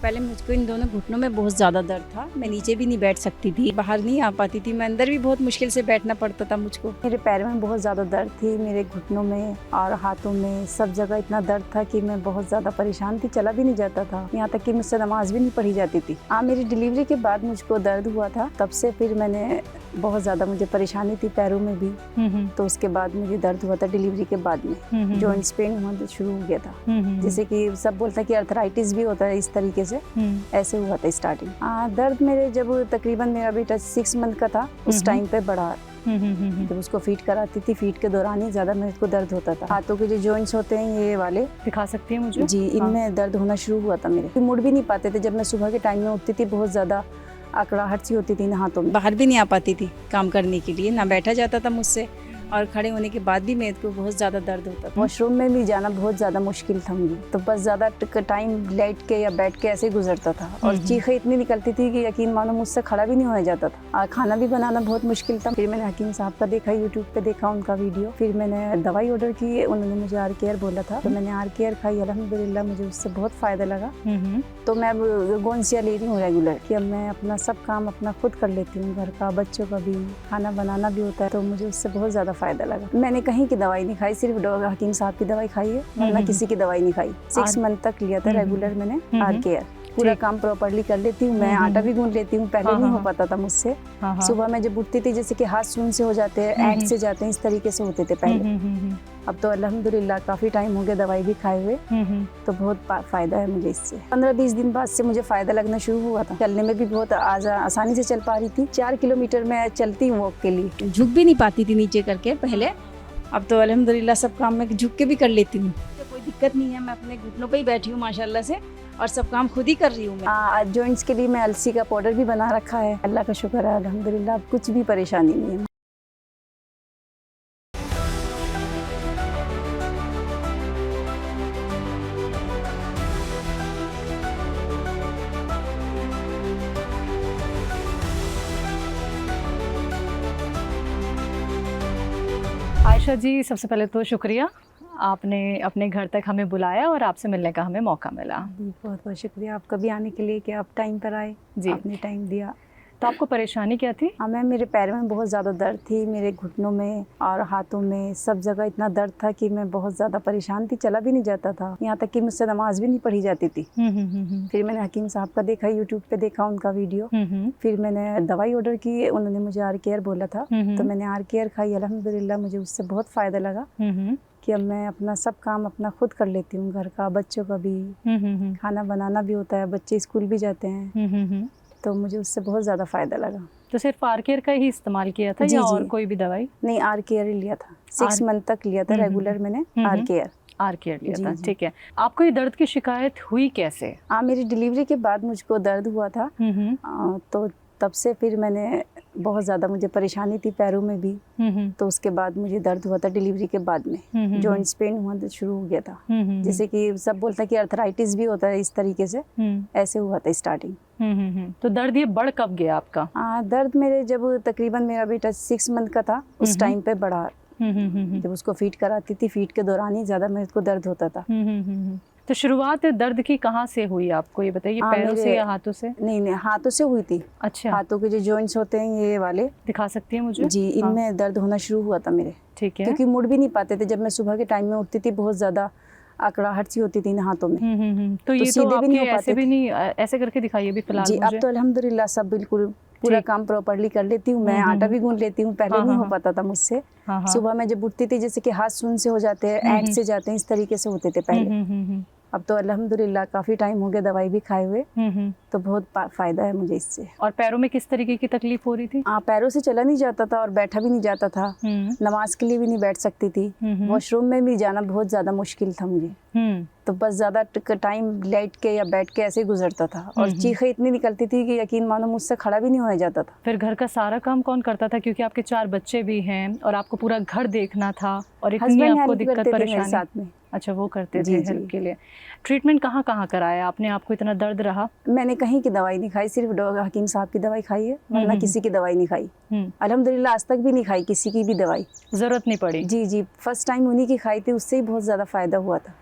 पहले मुझको इन दोनों घुटनों में बहुत ज़्यादा दर्द था। मैं नीचे भी नहीं बैठ सकती थी, बाहर नहीं आ पाती थी, मैं अंदर भी बहुत मुश्किल से बैठना पड़ता था मुझको। मेरे पैर में बहुत ज़्यादा दर्द थी, मेरे घुटनों में और हाथों में सब जगह इतना दर्द था कि मैं बहुत ज़्यादा परेशान थी, चला भी नहीं जाता था, यहाँ तक कि मुझसे नमाज भी नहीं पढ़ी जाती थी। मेरी डिलीवरी के बाद मुझको दर्द हुआ था, तब से फिर मैंने बहुत ज़्यादा मुझे परेशानी थी पैरों में भी, तो उसके बाद मुझे दर्द हुआ था डिलीवरी के बाद में, जॉइंट्स पेन होना शुरू हो गया था। जैसे कि सब बोलता है कि अर्थराइटिस भी होता है, इस तरीके से ऐसे हुआ था स्टार्टिंग। दर्द मेरे जब तकरीबन मेरा बेटा 6 मंथ का था उस टाइम पे बढ़ा, जब उसको फीड कराती थी, फीड के दौरान ही ज्यादा मेरे को दर्द होता था। हाथों के जो जॉइंट्स होते हैं ये वाले, दिखा सकती हैं मुझे? जी, इनमें दर्द होना शुरू हुआ था मेरे, मुड़ भी नहीं पाते थे। जब मैं सुबह के टाइम में उठती थी बहुत ज्यादा अकड़ाहट सी होती थी, हाथों में बाहर भी नहीं आ पाती थी काम करने के लिए, ना बैठा जाता था मुझसे, और खड़े होने के बाद भी मेरे को बहुत ज़्यादा दर्द होता था। वॉशरूम में भी जाना बहुत ज़्यादा मुश्किल था मुझे, तो बस ज़्यादा टाइम लेट के या बैठ के ऐसे ही गुजरता था, और चीखें इतनी निकलती थी कि यकीन मानो मुझसे खड़ा भी नहीं होया जाता था, और खाना भी बनाना बहुत मुश्किल था। फिर मैंने हकीम साहब का देखा, यूट्यूब पे देखा उनका वीडियो, फिर मैंने दवाई ऑर्डर की, उन्होंने मुझे आर केयर बोला था, तो मैंने आर केयर खाई, अल्हम्दुलिल्लाह मुझे उससे बहुत फ़ायदा लगा। तो मैं अब गोंसिया ले रही हूँ रेगुलर, कि अब मैं अपना सब काम अपना खुद कर लेती हूँ, घर का, बच्चों का भी, खाना बनाना भी होता है, तो मुझे उससे बहुत ज़्यादा फ़ायदा लगा। मैंने कहीं की दवाई नहीं खाई, सिर्फ हकीम साहब की दवाई खाई है, वरना किसी की दवाई नहीं खाई। 6 मंथ तक लिया था रेगुलर मैंने आर केयर, पूरा काम प्रॉपर्ली कर लेती हूँ मैं, आटा भी गूंथ लेती हूँ, पहले नहीं हो पाता था मुझसे। सुबह में जब उठती थी जैसे कि हाथ सून से हो जाते हैं, ऐंठ से जाते हैं, इस तरीके से होते थे पहले। अब तो अल्हम्दुलिल्लाह काफ़ी टाइम हो गया दवाई भी खाए हुए, तो बहुत फ़ायदा है मुझे इससे। 15-20 दिन बाद से मुझे फ़ायदा लगना शुरू हुआ था, चलने में भी बहुत आसानी से चल पा रही थी। 4 किलोमीटर मैं चलती हूँ वॉक के लिए, झुक भी नहीं पाती थी नीचे करके पहले, अब तो अल्हम्दुलिल्लाह सब काम मैं झुक के भी कर लेती हूँ, कोई दिक्कत नहीं है। मैं अपने घुटनों पे ही बैठी हूँ माशाल्लाह से, और सब काम खुद ही कर रही हूँ मैं। जॉइंट्स के लिए मैं अलसी का पाउडर भी बना रखा है, अल्लाह का शुक्र है अल्हम्दुलिल्लाह, अब कुछ भी परेशानी नहीं है। आयशा जी, सबसे पहले तो शुक्रिया, आपने अपने घर तक हमें बुलाया और आपसे मिलने का हमें मौका मिला। बहुत बहुत शुक्रिया आपका भी आने के लिए, कि आप टाइम पर आए जी, आपने टाइम दिया। तो आपको परेशानी क्या थी? हाँ मैम, मेरे पैर में बहुत ज़्यादा दर्द थी, मेरे घुटनों में और हाथों में सब जगह इतना दर्द था कि मैं बहुत ज़्यादा परेशान थी, चला भी नहीं जाता था, यहाँ तक कि मुझसे नमाज भी नहीं पढ़ी जाती थी। फिर मैंने हकीम साहब का देखा, यूट्यूब पे देखा उनका वीडियो, फिर मैंने दवाई ऑर्डर की, उन्होंने मुझे आर केयर बोला था, तो मैंने आर केयर खाई, अल्हम्दुलिल्लाह मुझे उससे बहुत फ़ायदा लगा, कि अब मैं अपना सब काम अपना खुद कर लेती हूँ, घर का, बच्चों का भी, खाना बनाना भी होता है, बच्चे स्कूल भी जाते हैं, तो मुझे उससे बहुत ज़्यादा फ़ायदा लगा। तो सिर्फ आर केयर का ही इस्तेमाल किया था या और कोई भी दवाई? नहीं, आर केयर ही लिया था, 6 मंथ तक लिया था रेगुलर मैंने आर केयर लिया था। ठीक है, आपको ये दर्द की शिकायत हुई कैसे? मेरी डिलीवरी के बाद मुझको दर्द हुआ था, तो तब से फिर मैंने बहुत ज़्यादा, मुझे परेशानी थी पैरों में भी, तो उसके बाद मुझे दर्द हुआ था डिलीवरी के बाद में, जॉइंट्स पेन होना शुरू हो गया था। जैसे कि सब बोलता है कि अर्थराइटिस भी होता है, इस तरीके से ऐसे हुआ था स्टार्टिंग। तो दर्द ये बढ़ कब गया आपका? दर्द मेरे जब तकरीबन मेरा बेटा 6 मंथ का था उस टाइम पे बढ़ा, जब उसको फीड कराती थी, फीड के दौरान ही ज़्यादा मेरे को दर्द होता था। तो शुरुआत दर्द की कहाँ से हुई आपको, ये बताइए? पैरों से या हाथों से? नहीं, हाथों से हुई थी। अच्छा, हाथों के जो जॉइंट्स होते हैं ये वाले, दिखा सकती हैं मुझे? जी, इनमें दर्द होना शुरू हुआ था मेरे। ठीक है, क्योंकि मुड़ भी नहीं पाते थे, जब मैं सुबह के टाइम में उठती थी बहुत ज्यादा अकड़ाहट सी होती थी हाथों में। तो ये सीधे भी नहीं हो पाते भी नहीं, ऐसे करके दिखाइए भी फिलहाल जी। अब तो अल्हम्दुलिल्लाह सब बिल्कुल पूरा काम प्रॉपर्ली कर लेती हूँ मैं, आटा भी गूंथ लेती हूँ, पहले नहीं हो पाता था मुझसे। सुबह में जब उठती थी जैसे कि हाथ सून से हो जाते हैं, ऐंठ से जाते हैं, इस तरीके से होते थे पहले। अब तो अल्हम्दुलिल्लाह काफ़ी टाइम हो गया दवाई भी खाए हुए, तो बहुत फ़ायदा है मुझे इससे। और पैरों में किस तरीके की तकलीफ हो रही थी? पैरों से चला नहीं जाता था और बैठा भी नहीं जाता था, नमाज के लिए भी नहीं बैठ सकती थी, वॉशरूम में भी जाना बहुत ज़्यादा मुश्किल था मुझे, तो बस ज़्यादा टाइम लेट के या बैठ के ऐसे ही गुजरता था, और चीखें इतनी निकलती थी कि यकीन मानो मुझसे खड़ा भी नहीं होया जाता था। फिर घर का सारा काम कौन करता था, क्योंकि आपके 4 बच्चे भी हैं और आपको पूरा घर देखना था, और इतनी आपको दिक्कत परेशानी साथ में? अच्छा, वो करते थे हेल्प के लिए। ट्रीटमेंट कहाँ कहाँ कराया आपने? आपको इतना दर्द रहा? मैंने कहीं की दवाई नहीं खाई, सिर्फ हकीम साहब की दवाई खाई है, वरना किसी की दवाई नहीं खाई। अल्हम्दुलिल्लाह आज तक भी नहीं खाई किसी की भी दवाई, जरूरत नहीं पड़ी। जी, फर्स्ट टाइम उन्हीं की खाई थी, उससे ही बहुत ज्यादा फायदा हुआ था।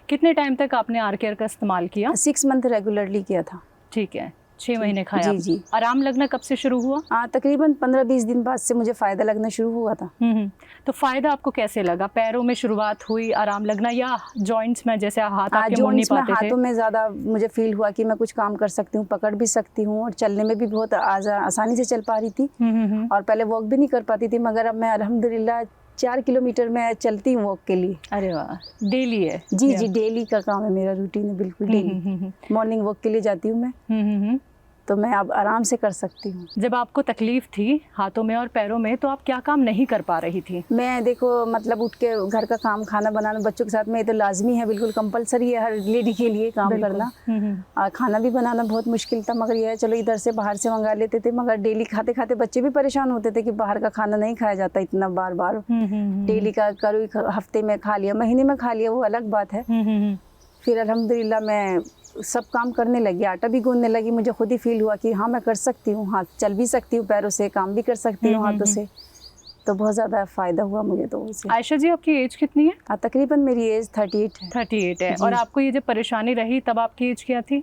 कितने टाइम तक आपने आर केयर का इस्तेमाल किया? 6 मंथ रेगुलरली किया था। ठीक है, 6 महीने खाया। जी जी। आराम लगना कब से शुरू हुआ? तकरीबन 15-20 दिन बाद से मुझे फ़ायदा लगना शुरू हुआ था। तो फ़ायदा आपको कैसे लगा? पैरों में शुरुआत हुई आराम लगना, या जॉइंट्स में, जैसे हाथ आपके मुड़ नहीं पाते थे? हाथों में ज़्यादा मुझे फील हुआ कि मैं कुछ काम कर सकती हूँ, पकड़ भी सकती हूँ, और चलने में भी बहुत आसानी से चल पा रही थी। और पहले वॉक भी नहीं कर पाती थी, मगर अब मैं अल्हम्दुलिल्लाह 4 किलोमीटर मैं चलती हूँ वॉक के लिए। अरे वाह, डेली है? जी जी, डेली का काम है मेरा, रूटीन है बिल्कुल डेली। मॉर्निंग वॉक के लिए जाती हूँ मैं, तो मैं अब आराम से कर सकती हूँ। जब आपको तकलीफ थी हाथों में और पैरों में, तो आप क्या काम नहीं कर पा रही थी? मैं देखो, मतलब उठ के घर का काम, खाना बनाना बच्चों के साथ में, ये तो लाजमी है, बिल्कुल कंपलसरी है हर लेडी के लिए काम करना। और खाना भी बनाना बहुत मुश्किल था, मगर यह है चलो इधर से बाहर से मंगा लेते थे। मगर डेली खाते खाते बच्चे भी परेशान होते थे कि बाहर का खाना नहीं खाया जाता इतना बार बार। डेली का करो, हफ्ते में खा लिया, महीने में खा लिया, वो अलग बात है। फिर अल्हम्दुलिल्लाह मैं सब काम करने लगी, आटा भी गूंदने लगी। मुझे खुद ही फील हुआ कि हाँ मैं कर सकती हूँ, हाथ चल भी सकती हूँ, पैरों से काम भी कर सकती हूँ हाथों से। तो बहुत ज़्यादा फ़ायदा हुआ मुझे तो उससे। आयशा जी, आपकी एज कितनी है? तकरीबन मेरी एज 38 है। 38 है। और आपको ये जब परेशानी रही तब आपकी एज क्या थी?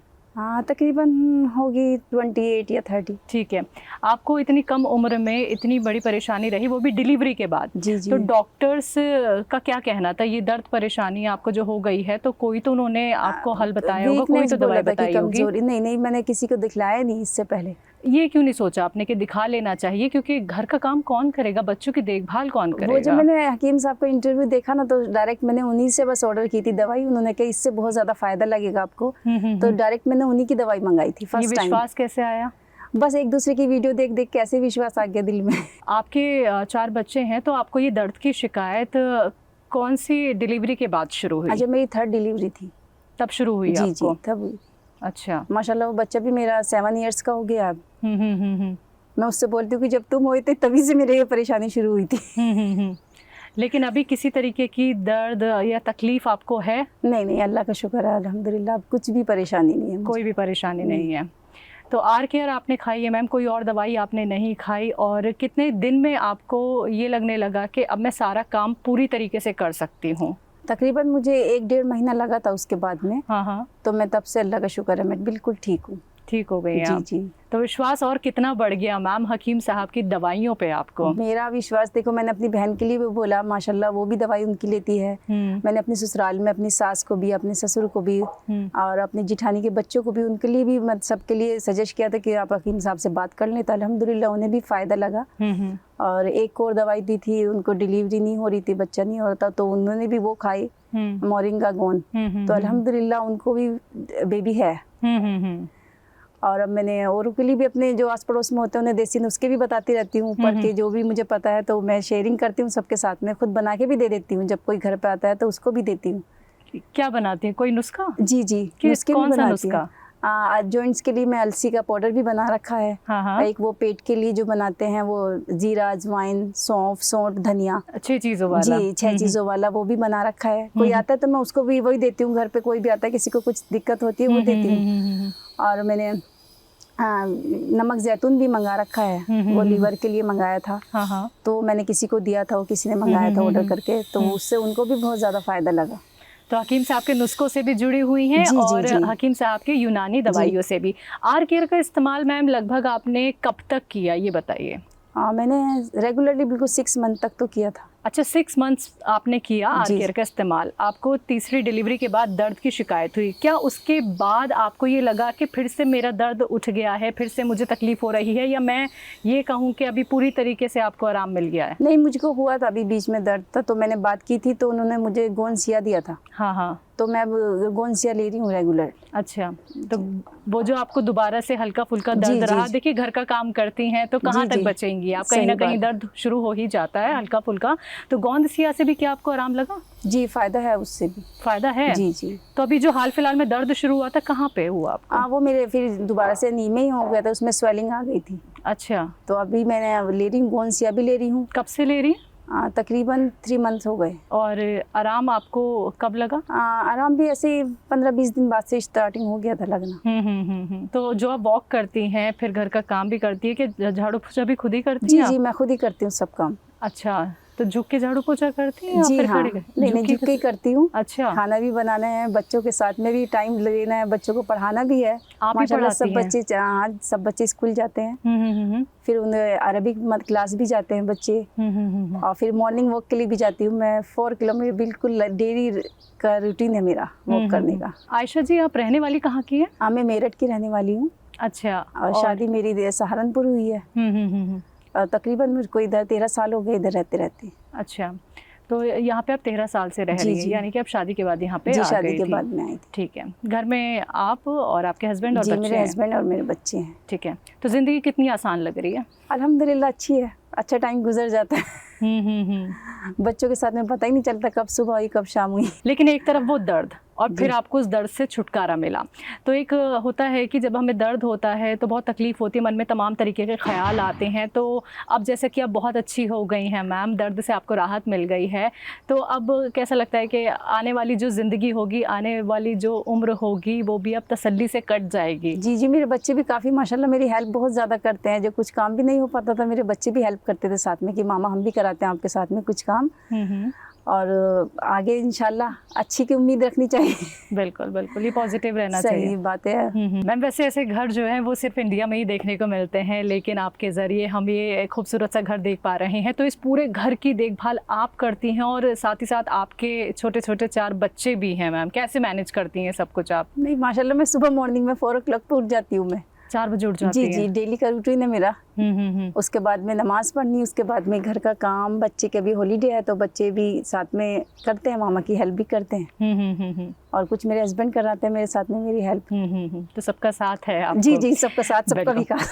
तकरीबन होगी 28 या 30। ठीक है। आपको इतनी कम उम्र में इतनी बड़ी परेशानी रही, वो भी डिलीवरी के बाद। जी जी। तो डॉक्टर्स का क्या कहना था? ये दर्द परेशानी आपको जो हो गई है, तो कोई तो उन्होंने आपको हल बताया होगा, कोई तो दवाई बताई होगी। नहीं, मैंने किसी को दिखलाया नहीं इससे पहले। ये क्यों नहीं सोचा आपने कि दिखा लेना चाहिए? क्योंकि घर का काम कौन करेगा, बच्चों की देखभाल कौन करेगा? वो जब मैंने हकीम साहब का इंटरव्यू देखा ना, तो डायरेक्ट मैंने उन्हीं से बस ऑर्डर की थी दवाई। उन्होंने कहा इससे बहुत ज़्यादा फ़ायदा लगेगा आपको, तो डायरेक्ट मैंने उन्हीं की दवाई मंगाई थी फर्स्ट टाइम। विश्वास कैसे आया? बस एक दूसरे की वीडियो देख देख के ऐसे विश्वास आ गया दिल में। आपके 4 बच्चे हैं, तो आपको ये दर्द की शिकायत कौन सी डिलीवरी के बाद शुरू हुई? जब मेरी 3rd डिलीवरी थी तब शुरू हुई आपको? जी, तब हुई। अच्छा, माशाल्लाह वो बच्चा भी मेरा 7 इयर्स का हो गया अब। मैं उससे बोलती हूँ कि जब तुम हुए थे तभी से मेरे ये परेशानी शुरू हुई थी। लेकिन अभी किसी तरीके की दर्द या तकलीफ आपको है? नहीं, अल्लाह का शुक्र है अल्हम्दुलिल्लाह, अब कुछ भी परेशानी नहीं है। कोई भी परेशानी नहीं है। तो आर केयर आपने खाई है मैम, कोई और दवाई आपने नहीं खाई? और कितने दिन में आपको ये लगने लगा कि अब मैं सारा काम पूरी तरीके से कर सकती हूँ? तकरीबन मुझे 1-1.5 महीना लगा था उसके बाद में। हाँ। तो मैं तब से अल्लाह का शुक्र है मैं बिल्कुल ठीक हूँ। ठीक हो गई आप? जी। तो विश्वास और कितना बढ़ गया मैम हकीम साहब की दवाइयों पे आपको? मेरा विश्वास देखो, मैंने अपनी बहन के लिए भी बोला, माशाल्लाह वो भी दवाई उनकी लेती है। मैंने अपनी ससुराल में अपनी सास को भी, अपने ससुर को भी, और अपनी जिठानी के बच्चों को भी, उनके लिए भी मैं सबके लिए सजेस्ट किया था कि आप हकीम साहब से बात कर लें। तो अल्हम्दुलिल्लाह उन्हें भी फ़ायदा लगा। और एक और दवाई दी थी, उनको डिलीवरी नहीं हो रही थी, बच्चा नहीं हो रहा था, तो उन्होंने भी वो खाई, मोरिंगा गोंद। तो अल्हम्दुलिल्लाह उनको भी बेबी है। और अब मैंने औरों के लिए भी, अपने जो आस पड़ोस में होते हैं उन्हें देसी नुस्खे भी बताती रहती हूँ, ऊपर के जो भी मुझे पता है तो मैं शेयरिंग करती हूँ सबके साथ में, खुद बना के भी दे देती हूँ। जब कोई घर पे आता है तो उसको भी देती हूँ। क्या बनाती हैं, कोई नुस्खा? जी, नुस्खे कौन सा नुस्खा? जॉइंट्स के लिए मैं अलसी का पाउडर भी बना रखा है। एक वो पेट के लिए जो बनाते हैं, वो जीरा, अजवाइन, सौंफ, सौंठ, धनिया, 6 चीज़ों वाला। जी, 6 चीज़ों वाला वो भी बना रखा है। कोई आता है तो मैं उसको भी वही देती हूँ। घर पे कोई भी आता है, किसी को कुछ दिक्कत होती है वो देती हूँ। और मैंने नमक जैतून भी मंगा रखा है, वो लीवर के लिए मंगाया था। तो मैंने किसी को दिया था, वो किसी ने मंगाया था ऑर्डर करके, तो उससे उनको भी बहुत ज़्यादा फ़ायदा लगा। तो हकीम साहब के नुस्खों से भी जुड़ी हुई हैं और हकीम साहब के यूनानी दवाइयों से भी। आर केयर का इस्तेमाल मैम लगभग आपने कब तक किया, ये बताइए? मैंने रेगुलरली बिल्कुल 6 मंथ तक तो किया था। अच्छा, 6 मंथ्स आपने किया आर केयर का इस्तेमाल। आपको तीसरी डिलीवरी के बाद दर्द की शिकायत हुई, क्या उसके बाद आपको ये लगा कि फिर से मेरा दर्द उठ गया है, फिर से मुझे तकलीफ हो रही है, या मैं ये कहूँ कि अभी पूरी तरीके से आपको आराम मिल गया है? नहीं, मुझको हुआ था अभी बीच में दर्द था, तो मैंने बात की थी तो उन्होंने मुझे गोंसिया दिया था। हाँ, तो मैं गोंसिया ले रही हूँ रेगुलर। अच्छा, तो वो जो आपको दोबारा से हल्का फुल्का दर्द रहा, देखिए घर का काम करती हैं तो कहाँ तक बचेंगी आप, कहीं ना कहीं दर्द शुरू हो ही जाता है हल्का फुल्का। तो गोंसिया से भी क्या आपको आराम लगा? जी, फ़ायदा है, उससे भी फ़ायदा है। जी। तो अभी जो हाल फिलहाल में दर्द शुरू हुआ था, कहाँ पे हुआ आपको? वो मेरे फिर दोबारा से नी में ही हो गया था, उसमें स्वेलिंग आ गई थी। अच्छा, तो अभी मैंने ले रही हूँ, गोंसिया भी ले रही हूँ। कब से ले रही हैं? तकरीबन 3 मंथ हो गए। और आराम आपको कब लगा? आराम भी ऐसे 15-20 दिन बाद से स्टार्टिंग हो गया था लगना। तो जो आप वॉक करती हैं, फिर घर का काम भी करती है कि झाड़ू पोछा भी खुद ही करती हैं? जी, मैं खुद ही करती हूँ सब काम। अच्छा, तो झुक के झाड़ू पोछा करती हैं या जी फिर हाँ, खड़े नहीं झुक के ही करती हूँ। अच्छा, खाना भी बनाना है, बच्चों के साथ में भी टाइम लेना है, बच्चों को पढ़ाना भी है। आप ही माशाल्लाह पढ़ाती सब बच्चे, हाँ सब बच्चे स्कूल जाते हैं। फिर उन्हें अरबिक क्लास भी जाते हैं बच्चे। और फिर मॉर्निंग वॉक के लिए भी जाती हूँ मैं। 4 किलोमीटर बिल्कुल डेली का रूटीन है मेरा वॉक करने का। आयशा जी, आप रहने वाली कहाँ की है? हाँ, मैं मेरठ की रहने वाली हूँ। अच्छा, और शादी मेरी सहारनपुर हुई है। और तकरीबन मुझको इधर 13 साल हो गए इधर रहते रहते। अच्छा, तो यहाँ पे आप 13 साल से रह रही हैं, यानी कि आप शादी के बाद यहाँ पे जी, आ शादी गई के थी। बाद में आई थी। ठीक है, घर में आप और आपके हस्बैंड और जी, बच्चे मेरे हैं? हस्बैंड और मेरे बच्चे हैं। ठीक है, तो ज़िंदगी कितनी आसान लग रही है? अल्हम्दुलिल्लाह अच्छी है, अच्छा टाइम गुजर जाता है। बच्चों के साथ में पता ही नहीं चलता कब सुबह हुई कब शाम हुई। लेकिन एक तरफ वो दर्द, और फिर आपको उस दर्द से छुटकारा मिला। तो एक होता है कि जब हमें दर्द होता है तो बहुत तकलीफ़ होती है, मन में तमाम तरीके के ख्याल आते हैं। तो अब जैसे कि अब बहुत अच्छी हो गई हैं मैम, दर्द से आपको राहत मिल गई है, तो अब कैसा लगता है कि आने वाली जो ज़िंदगी होगी, आने वाली जो उम्र होगी, वो भी अब तसल्ली से कट जाएगी? जी जी, मेरे बच्चे भी काफ़ी माशाल्लाह मेरी हेल्प बहुत ज़्यादा करते हैं। जो कुछ काम भी नहीं हो पाता था, मेरे बच्चे भी हेल्प करते थे साथ में कि मामा हम भी कराते हैं आपके साथ में कुछ काम। और आगे इंशाल्लाह अच्छी की उम्मीद रखनी चाहिए। बिल्कुल बिल्कुल, ये पॉजिटिव रहना चाहिए। सही बात है। मैम, वैसे ऐसे घर जो हैं वो सिर्फ इंडिया में ही देखने को मिलते हैं, लेकिन आपके ज़रिए हम ये खूबसूरत सा घर देख पा रहे हैं। तो इस पूरे घर की देखभाल आप करती हैं और साथ ही साथ आपके छोटे छोटे 4 बच्चे भी हैं मैम, कैसे मैनेज करती हैं सब कुछ आप? नहीं माशाल्लाह, मैं सुबह मॉर्निंग में 4 o'clock पे उठ जाती हूँ मैं। 4 बजे उठ जाती जी हैं? जी, डेली का रूटीन है मेरा। उसके बाद में नमाज़ पढ़नी, उसके बाद में घर का काम, बच्चे के भी हॉलीडे है तो बच्चे भी साथ में करते हैं, मामा की हेल्प भी करते हैं। और कुछ मेरे हस्बैंड कराते हैं मेरे साथ में मेरी हेल्प। तो सबका साथ है आपको? जी जी, सबका साथ, सबका विकास।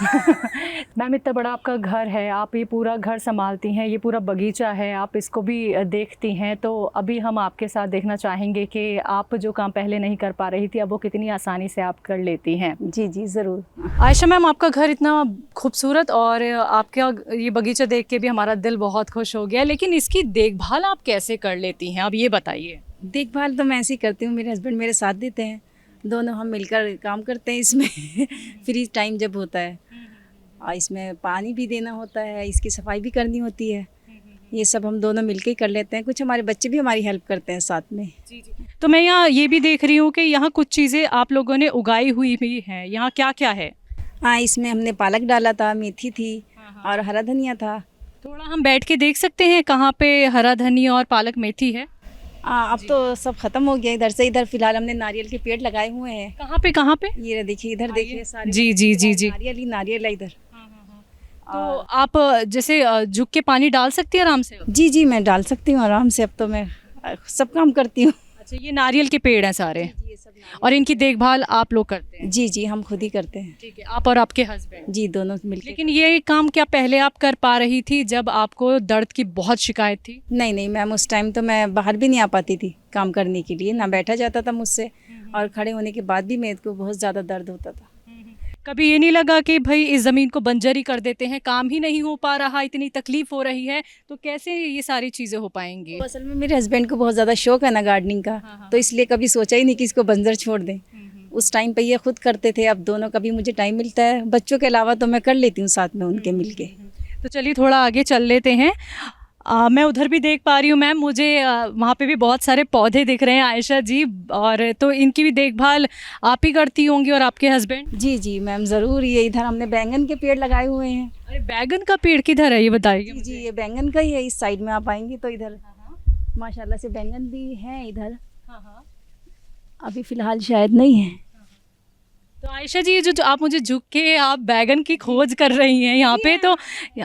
मैम, इतना बड़ा आपका घर है, आप ये पूरा घर संभालती हैं, ये पूरा बगीचा है, आप इसको भी देखती हैं। तो अभी हम आपके साथ देखना चाहेंगे कि आप जो काम पहले नहीं कर पा रही थी, अब वो कितनी आसानी से आप कर लेती हैं। जी जी, ज़रूर। आयशा मैम, आपका घर इतना खूबसूरत और आपका ये बगीचा देख के भी हमारा दिल बहुत खुश हो गया, लेकिन इसकी देखभाल आप कैसे कर लेती हैं, आप ये बताइए। देखभाल तो मैं ऐसे ही करती हूँ, मेरे हस्बैंड मेरे साथ देते हैं, दोनों हम मिलकर काम करते हैं इसमें। फ्री टाइम जब होता है, और इसमें पानी भी देना होता है, इसकी सफाई भी करनी होती है, ये सब हम दोनों मिलकर ही कर लेते हैं। कुछ हमारे बच्चे भी हमारी हेल्प करते हैं साथ में। जी जी। तो मैं यहाँ ये भी देख रही हूँ कि यहाँ कुछ चीज़ें आप लोगों ने उगाई हुई भी हैं, यहाँ क्या क्या है? हाँ, इसमें हमने पालक डाला था, मेथी थी और हरा धनिया था। थोड़ा हम बैठ के देख सकते हैं कहाँ पे हरा धनिया और पालक मेथी है? अब तो सब खत्म हो गया इधर से। इधर फिलहाल हमने नारियल के पेड़ लगाए हुए हैं। कहाँ पे कहाँ पे? ये देखिए, इधर देखिए सारे। जी जी जी जी, नारियल ही नारियल है इधर। तो आप जैसे झुक के पानी डाल सकती हैं आराम से? जी जी, मैं डाल सकती हूँ आराम से, अब तो मैं सब काम करती हूँ। अच्छा, ये नारियल के पेड़ हैं सारे और इनकी देखभाल आप लोग करते हैं? जी जी, हम खुद ही करते हैं। ठीक है, आप और आपके हस्बैंड? जी, दोनों मिलकर। लेकिन ये काम क्या पहले आप कर पा रही थी जब आपको दर्द की बहुत शिकायत थी? नहीं नहीं मैम, उस टाइम तो मैं बाहर भी नहीं आ पाती थी काम करने के लिए, ना बैठा जाता था मुझसे, और खड़े होने के बाद भी मेरे को बहुत ज़्यादा दर्द होता था। कभी ये नहीं लगा कि भाई इस ज़मीन को बंजर ही कर देते हैं, काम ही नहीं हो पा रहा, इतनी तकलीफ हो रही है, तो कैसे ये सारी चीज़ें हो पाएंगी? तो असल में मेरे हस्बैंड को बहुत ज़्यादा शौक है ना गार्डनिंग का, तो इसलिए कभी सोचा ही नहीं कि इसको बंजर छोड़ दें। उस टाइम पे ये खुद करते थे, अब दोनों कभी मुझे टाइम मिलता है, बच्चों के अलावा तो मैं कर लेती हूँ साथ में उनके मिलके। तो चलिए थोड़ा आगे चल लेते हैं। मैं उधर भी देख पा रही हूँ मैम, मुझे वहाँ पे भी बहुत सारे पौधे दिख रहे हैं आयशा जी, और तो इनकी भी देखभाल आप ही करती होंगी और आपके हस्बैंड? जी जी मैम, ज़रूर। ये इधर हमने बैंगन के पेड़ लगाए हुए हैं। अरे, बैगन का पेड़ किधर है ये बताइए? जी जी, ये बैंगन का ही है। इस साइड में आप आएंगी तो इधर माशाल्लाह से बैंगन भी हैं इधर। अभी फ़िलहाल शायद नहीं है। तो आयशा जी, जो आप मुझे झुक के आप बैगन की खोज कर रही हैं यहाँ पे, तो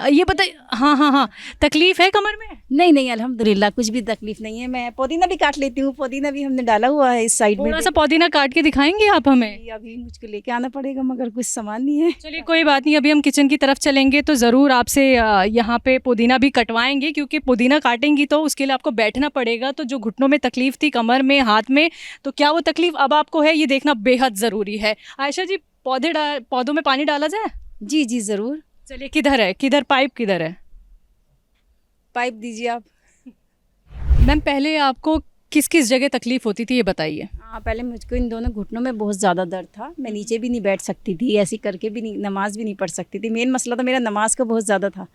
ये बताइए। हाँ हाँ हाँ, तकलीफ है कमर में? नहीं नहीं, अल्हम्दुलिल्लाह कुछ भी तकलीफ नहीं है। मैं पुदीना भी काट लेती हूँ, पुदीना भी हमने डाला हुआ है इस साइड में। थोड़ा सा पुदीना काट के दिखाएंगे आप हमें? अभी मुझको लेके आना पड़ेगा, मगर कुछ सामान नहीं है। चलिए कोई बात नहीं, अभी हम किचन की तरफ चलेंगे तो ज़रूर आपसे यहाँ पे पुदीना भी कटवाएंगे, क्योंकि पुदीना काटेंगी तो उसके लिए आपको बैठना पड़ेगा। तो जो घुटनों में तकलीफ थी, कमर में, हाथ में, तो क्या वो तकलीफ अब आपको है, ये देखना बेहद ज़रूरी है। आयशा जी, पौधों में पानी डाला जाए? जी जी ज़रूर। चलिए, किधर है, किधर पाइप किधर है? पाइप दीजिए आप। मैम, पहले आपको किस किस जगह तकलीफ होती थी ये बताइए? हाँ, पहले मुझको इन दोनों घुटनों में बहुत ज़्यादा दर्द था। मैं नीचे भी नहीं बैठ सकती थी, ऐसी करके भी नहीं, नमाज भी नहीं पढ़ सकती थी। मेन मसला तो मेरा नमाज का बहुत ज़्यादा था।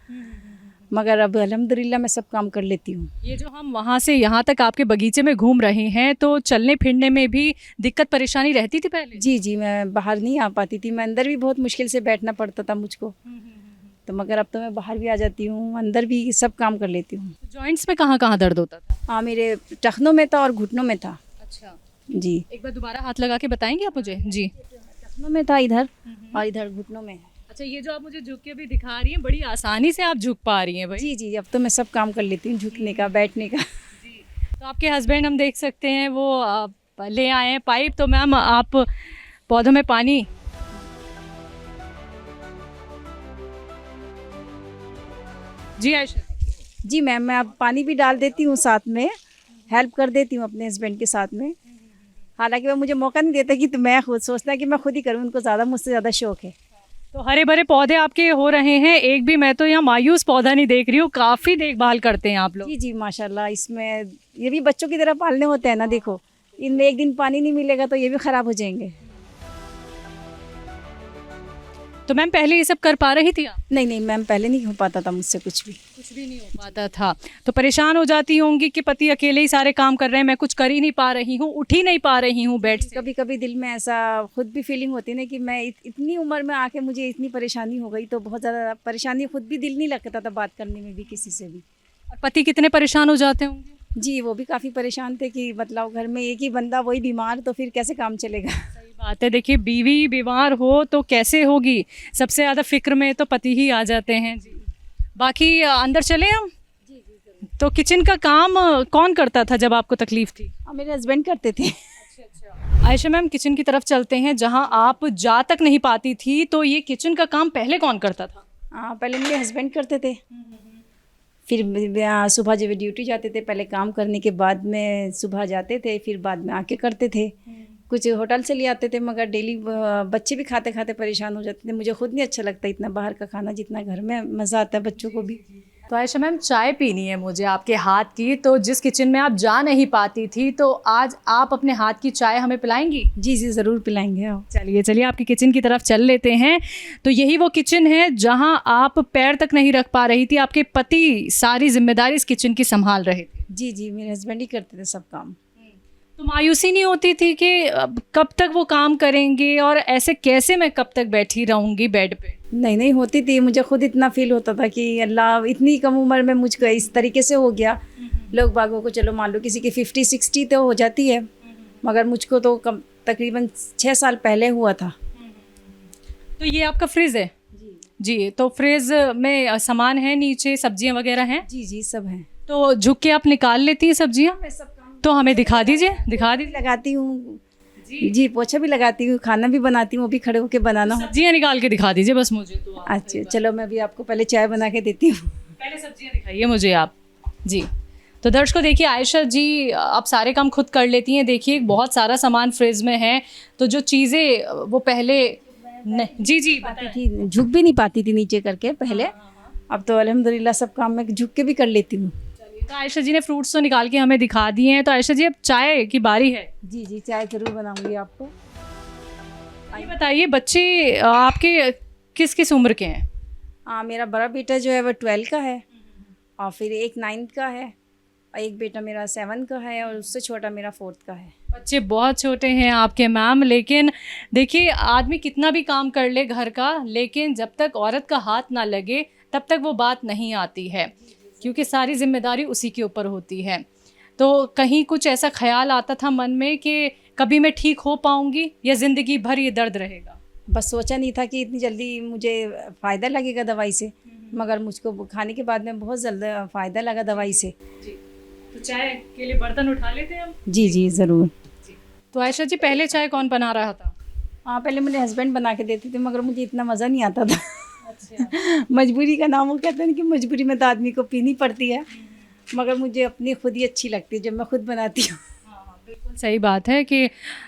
मगर अब अल्हम्दुलिल्लाह मैं सब काम कर लेती हूँ। ये जो हम वहाँ से यहाँ तक आपके बगीचे में घूम रहे हैं, तो चलने फिरने में भी दिक्कत परेशानी रहती थी पहले? जी जी, मैं बाहर नहीं आ पाती थी, मैं अंदर भी बहुत मुश्किल से बैठना पड़ता था मुझको। तो मगर अब तो मैं बाहर भी आ जाती हूँ, अंदर भी सब काम कर लेती हूँ। जॉइंट्स में कहाँ कहाँ दर्द होता था? हाँ, मेरे टखनों में था और घुटनों में था। अच्छा जी, एक बार दोबारा हाथ लगा के बताएंगे आप मुझे? जी, टखनों में था इधर और इधर घुटनों में है। अच्छा, ये जो आप मुझे झुक के भी दिखा रही हैं, बड़ी आसानी से आप झुक पा रही हैं भाई। जी जी, अब तो मैं सब काम कर लेती हूँ, झुकने का, बैठने का। जी, तो आपके हस्बैंड हम देख सकते हैं वो ले आए हैं पाइप। तो मैम आप पौधों में पानी जी आयशा जी मैम, मैं अब पानी भी डाल देती हूँ, साथ में हेल्प कर देती हूँ अपने हस्बैंड के साथ में। हालांकि वो मुझे मौका नहीं देता कि तो मैं खुद सोचता कि मैं खुद ही करूँ, उनको ज़्यादा मुझसे ज़्यादा शौक है। तो हरे भरे पौधे आपके हो रहे हैं, एक भी मैं तो यहाँ मायूस पौधा नहीं देख रही हूँ, काफ़ी देखभाल करते हैं आप लोग। जी जी, माशाल्लाह। इसमें ये भी बच्चों की तरह पालने होते हैं ना, देखो इनमें एक दिन पानी नहीं मिलेगा तो ये भी ख़राब हो जाएंगे। तो मैम पहले ये सब कर पा रही थी आप? नहीं नहीं मैम, पहले नहीं हो पाता था मुझसे कुछ भी नहीं हो पाता था। तो परेशान हो जाती होंगी कि पति अकेले ही सारे काम कर रहे हैं, मैं कुछ कर ही नहीं पा रही हूँ, उठ ही नहीं पा रही हूँ बेड से। कभी कभी दिल में ऐसा खुद भी फीलिंग होती है ना कि मैं इतनी उम्र में आके मुझे इतनी परेशानी हो गई, तो बहुत ज़्यादा परेशानी, खुद भी दिल नहीं लगता था बात करने में भी किसी से भी। और पति कितने परेशान हो जाते होंगे? जी, वो भी काफ़ी परेशान थे कि मतलब घर में एक ही बंदा वही बीमार, तो फिर कैसे काम चलेगा। सही बात है। देखिए, बीवी बीमार हो तो कैसे होगी, सबसे ज़्यादा फिक्र में तो पति ही आ जाते हैं। जी, बाकी अंदर चले हम। जी, तो किचन का काम कौन करता था जब आपको तकलीफ थी? मेरे हस्बैंड करते थे। अच्छा, आयशा मैम किचन की तरफ चलते हैं, जहाँ आप जा तक नहीं पाती थी। तो ये किचन का काम पहले कौन करता था? पहले मेरे हस्बैंड करते थे, फिर सुबह जब ड्यूटी जाते थे, पहले काम करने के बाद में सुबह जाते थे, फिर बाद में आके करते थे। कुछ होटल से ले आते थे, मगर डेली बच्चे भी खाते खाते परेशान हो जाते थे। मुझे खुद नहीं अच्छा लगता इतना बाहर का खाना, जितना घर में मज़ा आता है बच्चों को भी। तो आयशा मैम, चाय पीनी है मुझे आपके हाथ की। तो जिस किचन में आप जा नहीं पाती थी, तो आज आप अपने हाथ की चाय हमें पिलाएंगी? जी जी, ज़रूर पिलाएंगे आप। चलिए चलिए, आपकी किचन की तरफ चल लेते हैं। तो यही वो किचन है जहां आप पैर तक नहीं रख पा रही थी, आपके पति सारी जिम्मेदारी इस किचन की संभाल रहे थे। जी जी, मेरे हस्बैंड ही करते थे सब काम। तो मायूसी नहीं होती थी कि अब कब तक वो काम करेंगे और ऐसे कैसे मैं कब तक बैठी रहूँगी बेड पे? नहीं नहीं होती थी, मुझे खुद इतना फील होता था कि अल्लाह, इतनी कम उम्र में मुझको इस तरीके से हो गया। लोग बागों को चलो मान लो किसी की 50-60 तो हो जाती है, मगर मुझको तो कम तकरीबन 6 साल पहले हुआ था। तो ये आपका फ्रिज है? जी, तो फ्रिज में सामान है, नीचे सब्जियां वगैरह हैं? जी जी, सब हैं। तो झुक के आप निकाल लेती हैं सब्जियां? मैं सब काम तो हमें दिखा दीजिए, दिखा दीजिए। लगाती हूँ जी, पोछा भी लगाती हूँ, खाना भी बनाती हूँ, वो भी खड़े होकर बनाना हो। सब्जियां निकाल के दिखा दीजिए बस मुझे। तो अच्छा चलो, मैं भी आपको पहले चाय बना के देती हूँ। पहले सब्जियां दिखाइए मुझे आप। जी, तो दर्शकों देखिए, आयशा जी आप सारे काम खुद कर लेती हैं। देखिए, बहुत सारा सामान फ्रिज में है, तो जो चीज़ें वो पहले जी जी पाती थी, झुक भी नहीं पाती थी नीचे करके पहले। अब तो अल्हम्दुलिल्लाह सब काम मैं झुक के भी कर लेती हूँ। तो आयशा जी ने फ्रूट्स तो निकाल के हमें दिखा दिए हैं। तो आयशा जी, अब चाय की बारी है। जी जी, चाय ज़रूर बनाऊंगी आपको। ये बताइए, बच्चे आपके किस किस उम्र के हैं? मेरा बड़ा बेटा जो है वो 12 का है, और फिर एक 9 का है, और एक बेटा मेरा 7 का है, और उससे छोटा मेरा 4th का है। बच्चे बहुत छोटे हैं आपके मैम। लेकिन देखिए, आदमी कितना भी काम कर ले घर का, लेकिन जब तक औरत का हाथ ना लगे तब तक वो बात नहीं आती है, क्योंकि सारी जिम्मेदारी उसी के ऊपर होती है। तो कहीं कुछ ऐसा ख्याल आता था मन में कि कभी मैं ठीक हो पाऊंगी या ज़िंदगी भर ये दर्द रहेगा? बस सोचा नहीं था कि इतनी जल्दी मुझे फ़ायदा लगेगा दवाई से, मगर मुझको खाने के बाद में बहुत जल्द फ़ायदा लगा दवाई से। जी, तो चाय के लिए बर्तन उठा लेते हैं हम? जी जी, ज़रूर। तो आयशा जी, पहले चाय कौन बना रहा था? पहले मेरे हस्बैंड बना के देते थे, मगर मुझे इतना मज़ा नहीं आता था। अच्छा। मजबूरी का नाम, वो कहते हैं कि मजबूरी में तो आदमी को पीनी पड़ती है, मगर मुझे अपनी खुद ही अच्छी लगती है जब मैं खुद बनाती हूँ। बिल्कुल सही बात है कि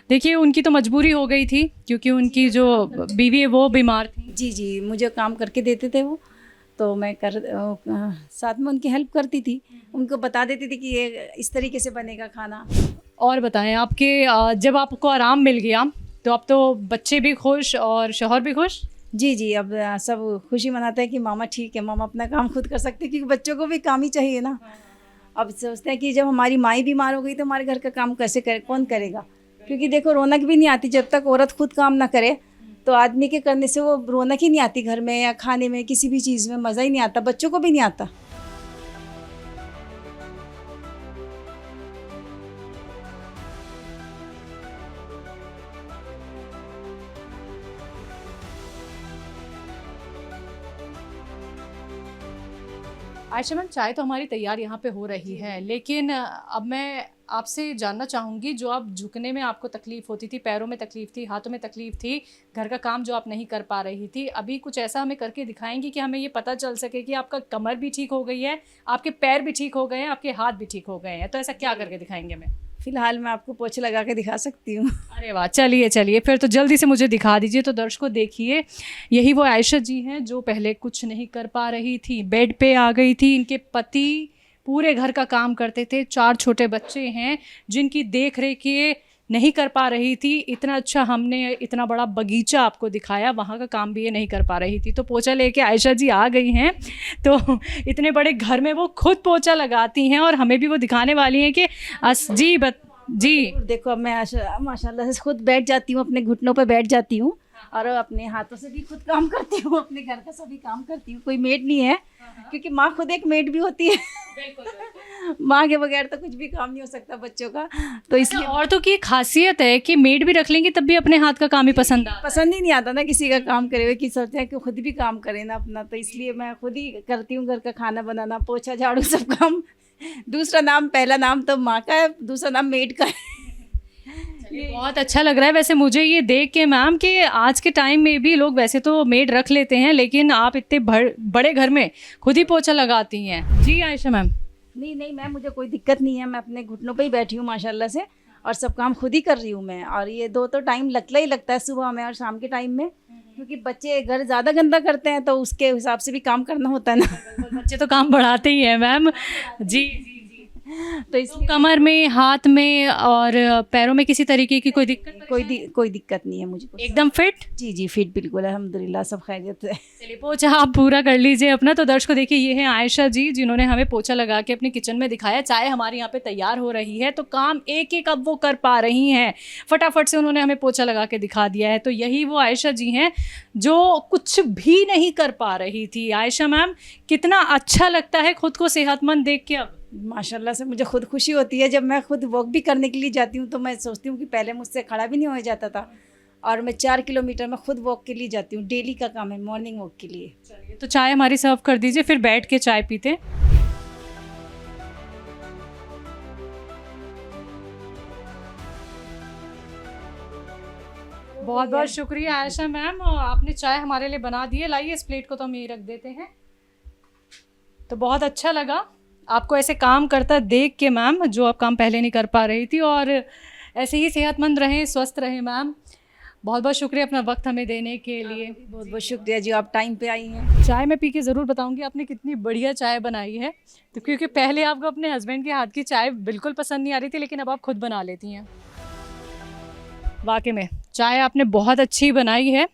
देखिए, उनकी तो मजबूरी हो गई थी, क्योंकि उनकी जो बीवी है वो बीमार थी। जी जी, मुझे काम करके देते थे वो, तो मैं साथ में उनकी हेल्प करती थी, उनको बता देती थी कि ये इस तरीके से बनेगा खाना। और बताएं, आपके जब आपको आराम मिल गया तो अब तो बच्चे भी खुश और शौहर भी खुश? जी जी, अब सब खुशी मनाते हैं कि मामा ठीक है, मामा अपना काम खुद कर सकते हैं, क्योंकि बच्चों को भी काम ही चाहिए ना। अब सोचते हैं कि जब हमारी माँ ही बीमार हो गई तो हमारे घर का काम कैसे करे, कौन करेगा। क्योंकि देखो रौनक भी नहीं आती जब तक औरत खुद काम ना करे, तो आदमी के करने से वो रौनक ही नहीं आती घर में या खाने में, किसी भी चीज़ में मज़ा ही नहीं आता, बच्चों को भी नहीं आता। आयशा मैम, चाय तो हमारी तैयार यहाँ पे हो रही है, लेकिन अब मैं आपसे जानना चाहूँगी, जो आप झुकने में आपको तकलीफ़ होती थी, पैरों में तकलीफ़ थी, हाथों में तकलीफ़ थी, घर का काम जो आप नहीं कर पा रही थी, अभी कुछ ऐसा हमें करके दिखाएंगी कि हमें ये पता चल सके कि आपका कमर भी ठीक हो गई है, आपके पैर भी ठीक हो गए हैं, आपके हाथ भी ठीक हो गए हैं। तो ऐसा क्या करके दिखाएंगे हमें? फिलहाल मैं आपको पोछे लगा के दिखा सकती हूँ। अरे वाह, चलिए फिर तो जल्दी से मुझे दिखा दीजिए। तो दर्शकों देखिए, यही वो आयशा जी हैं जो पहले कुछ नहीं कर पा रही थी, बेड पे आ गई थी। इनके पति पूरे घर का काम करते थे, 4 छोटे बच्चे हैं जिनकी देख रेख ये नहीं कर पा रही थी। इतना अच्छा हमने इतना बड़ा बगीचा आपको दिखाया, वहाँ का काम भी ये नहीं कर पा रही थी। तो पोछा लेके आयशा जी आ गई हैं, तो इतने बड़े घर में वो खुद पोछा लगाती हैं और हमें भी वो दिखाने वाली हैं कि जी देखो, अब मैं माशाल्लाह से खुद बैठ जाती हूँ, अपने घुटनों पर बैठ जाती हूँ और अपने हाथों से भी खुद काम करती हूँ, अपने घर का सभी काम करती हूँ। कोई मेड नहीं है, क्योंकि माँ खुद एक मेड भी होती है। माँ के बगैर तो कुछ भी काम नहीं हो सकता बच्चों का। तो इसलिए औरतों की खासियत है कि मेड भी रख लेंगी तब भी अपने हाथ का काम ही पसंद ही नहीं आता ना किसी का काम करे हुए, कि सोचते हैं कि खुद भी काम करें ना अपना। तो इसलिए मैं खुद ही करती हूँ, घर का खाना बनाना, पोछा झाड़ू सब काम। दूसरा नाम, पहला नाम तो माँ का है, दूसरा नाम मेड का है। बहुत अच्छा लग रहा है वैसे मुझे ये देख के मैम कि आज के टाइम में भी लोग वैसे तो मेड रख लेते हैं, लेकिन आप इतने बड़े घर में खुद ही पोछा लगाती हैं। जी आयशा मैम। नहीं मैम, मुझे कोई दिक्कत नहीं है, मैं अपने घुटनों पे ही बैठी हूँ माशाल्लाह से, और सब काम खुद ही कर रही हूँ मैं। और ये 2 तो टाइम लगता ही लगता है, सुबह में और शाम के टाइम में, क्योंकि बच्चे घर ज़्यादा गंदा करते हैं तो उसके हिसाब से भी काम करना होता है ना। बच्चे तो काम बढ़ाते ही हैं मैम। जी तो इसलिए कमर में, हाथ में और पैरों में किसी तरीके की कोई दिक्कत? कोई दिक्कत नहीं है मुझे, एकदम फिट। जी फिट बिल्कुल, अल्हम्दुलिल्लाह सब खैरियत है। चलिए पोछा आप पूरा कर लीजिए अपना। तो दर्शकों देखिए, ये है आयशा जी जिन्होंने हमें पोछा लगा के अपने किचन में दिखाया। चाय हमारे यहाँ पे तैयार हो रही है, तो काम एक एक अब वो कर पा रही हैं, फटाफट से उन्होंने हमें पोछा लगा के दिखा दिया है। तो यही वो आयशा जी हैं जो कुछ भी नहीं कर पा रही थी। आयशा मैम, कितना अच्छा लगता है खुद को सेहतमंद देख के। अब माशाल्लाह से मुझे खुद खुशी होती है जब मैं खुद वॉक भी करने के लिए जाती हूँ, तो मैं सोचती हूँ कि पहले मुझसे खड़ा भी नहीं हो जाता था, और मैं 4 किलोमीटर में खुद वॉक के लिए जाती हूँ। डेली का काम है मॉर्निंग वॉक के लिए। चलिए तो चाय हमारी सर्व कर दीजिए, फिर बैठ के चाय पीते। बहुत बहुत शुक्रिया आयशा मैम, आपने चाय हमारे लिए बना दी है। लाइए इस प्लेट को तो हम यही रख देते हैं। तो बहुत अच्छा लगा आपको ऐसे काम करता देख के मैम, जो आप काम पहले नहीं कर पा रही थी, और ऐसे ही सेहतमंद रहें, स्वस्थ रहें मैम। बहुत बहुत शुक्रिया अपना वक्त हमें देने के लिए। बहुत बहुत शुक्रिया जी, आप टाइम पे आई हैं। चाय मैं पी के ज़रूर बताऊंगी आपने कितनी बढ़िया चाय बनाई है। तो क्योंकि पहले आपको अपने हस्बैंड के हाथ की चाय बिल्कुल पसंद नहीं आ रही थी, लेकिन अब आप खुद बना लेती हैं। वाकई में चाय आपने बहुत अच्छी बनाई है,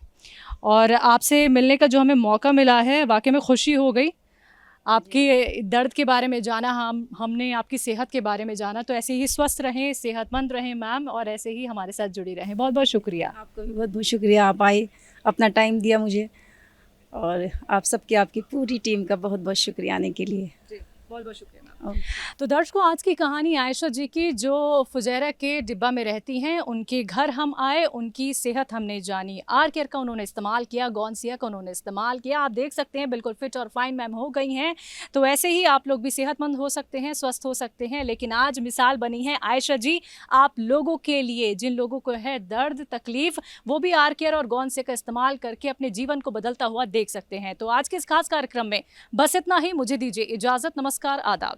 और आपसे मिलने का जो हमें मौका मिला है, वाकई में खुशी हो गई। आपके दर्द के बारे में जाना, हमने आपकी सेहत के बारे में जाना। तो ऐसे ही स्वस्थ रहें, सेहतमंद रहें मैम, और ऐसे ही हमारे साथ जुड़ी रहें। बहुत बहुत शुक्रिया। आपको भी बहुत बहुत शुक्रिया, आप आए, अपना टाइम दिया मुझे, और आप सबकी, आपकी पूरी टीम का बहुत बहुत शुक्रिया आने के लिए। बहुत बहुत शुक्रिया मैम। तो दर्शकों, आज की कहानी आयशा जी की, जो फुजैरा के डिब्बा में रहती हैं। उनके घर हम आए, उनकी सेहत हमने जानी। आर केयर का उन्होंने इस्तेमाल किया, गॉन्सिया का उन्होंने इस्तेमाल किया। आप देख सकते हैं बिल्कुल फिट और फाइन मैम हो गई हैं। तो ऐसे ही आप लोग भी सेहतमंद हो सकते हैं, स्वस्थ हो सकते हैं। लेकिन आज मिसाल बनी है आयशा जी आप लोगों के लिए, जिन लोगों को है दर्द तकलीफ, वो भी आर केयर और गॉन्सिया का इस्तेमाल करके अपने जीवन को बदलता हुआ देख सकते हैं। तो आज के इस खास कार्यक्रम में बस इतना ही। मुझे दीजिए इजाज़त। नमस्कार, आदाब।